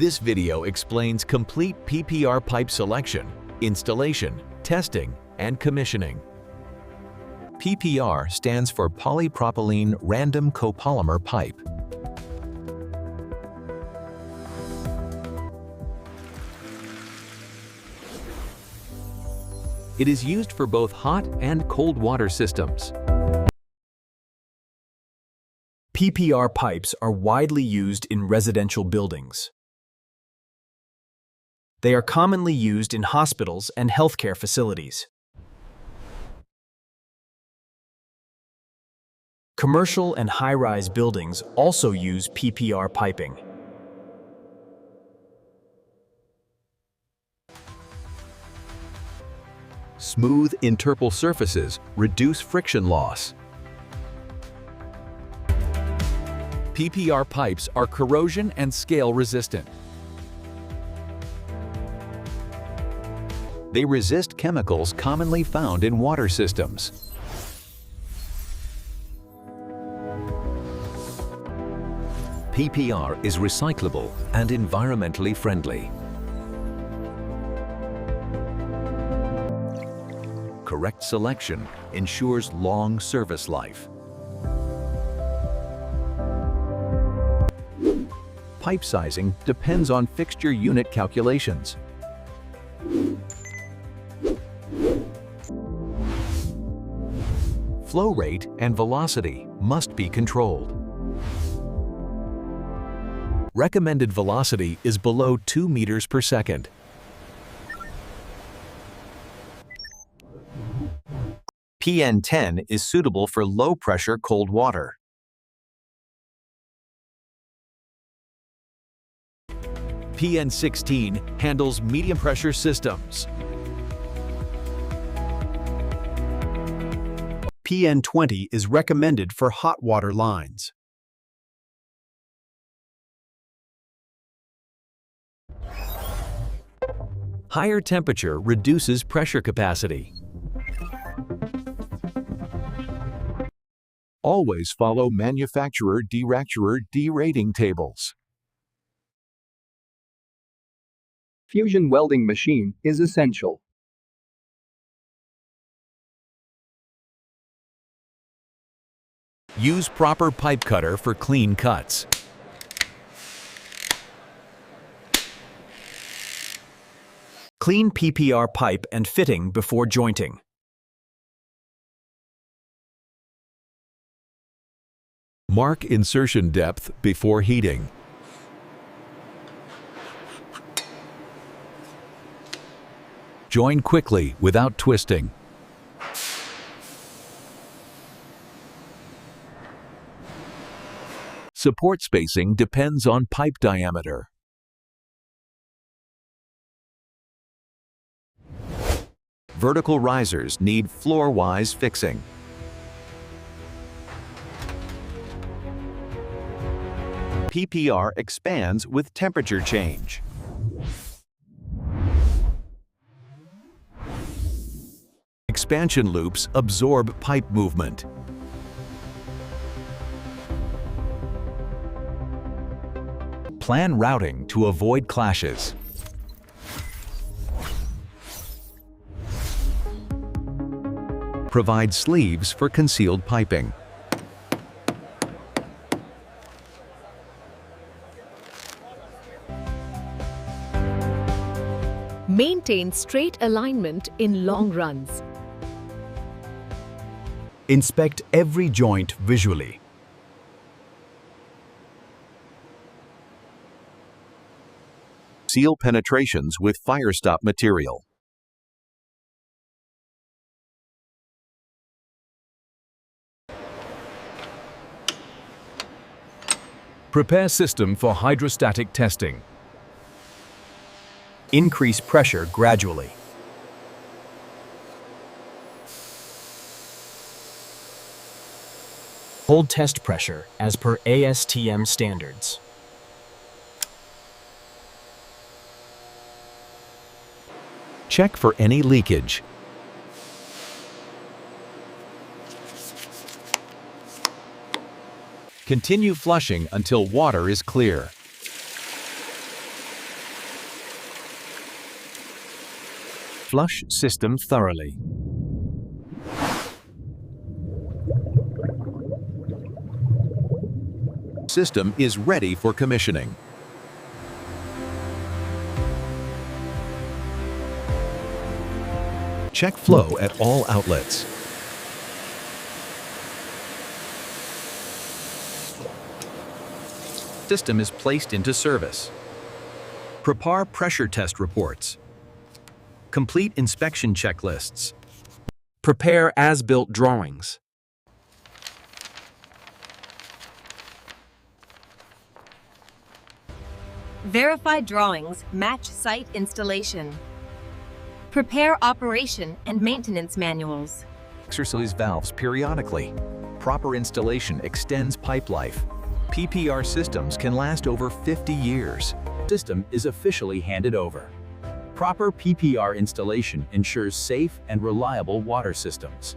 This video explains complete PPR pipe selection, installation, testing, and commissioning. PPR stands for polypropylene random copolymer pipe. It is used for both hot and cold water systems. PPR pipes are widely used in residential buildings. They are commonly used in hospitals and healthcare facilities. Commercial and high-rise buildings also use PPR piping. Smooth interpol surfaces reduce friction loss. PPR pipes are corrosion and scale resistant. They resist chemicals commonly found in water systems. PPR is recyclable and environmentally friendly. Correct selection ensures long service life. Pipe sizing depends on fixture unit calculations. Flow rate and velocity must be controlled. Recommended velocity is below 2 meters per second. PN10 is suitable for low-pressure cold water. PN16 handles medium-pressure systems. PN20 is recommended for hot water lines. Higher temperature reduces pressure capacity. Always follow manufacturer derating tables. Fusion welding machine is essential. Use proper pipe cutter for clean cuts. Clean PPR pipe and fitting before jointing. Mark insertion depth before heating. Join quickly without twisting. Support spacing depends on pipe diameter. Vertical risers need floor-wise fixing. PPR expands with temperature change. Expansion loops absorb pipe movement. Plan routing to avoid clashes. Provide sleeves for concealed piping. Maintain straight alignment in long runs. Inspect every joint visually. Seal penetrations with fire stop material. Prepare system for hydrostatic testing. Increase pressure gradually. Hold test pressure as per ASTM standards. Check for any leakage. Continue flushing until water is clear. Flush system thoroughly. System is ready for commissioning. Check flow at all outlets. System is placed into service. Prepare pressure test reports. Complete inspection checklists. Prepare as-built drawings. Verify drawings match site installation. Prepare operation and maintenance manuals. Exercise valves periodically. Proper installation extends pipe life. PPR systems can last over 50 years. System is officially handed over. Proper PPR installation ensures safe and reliable water systems.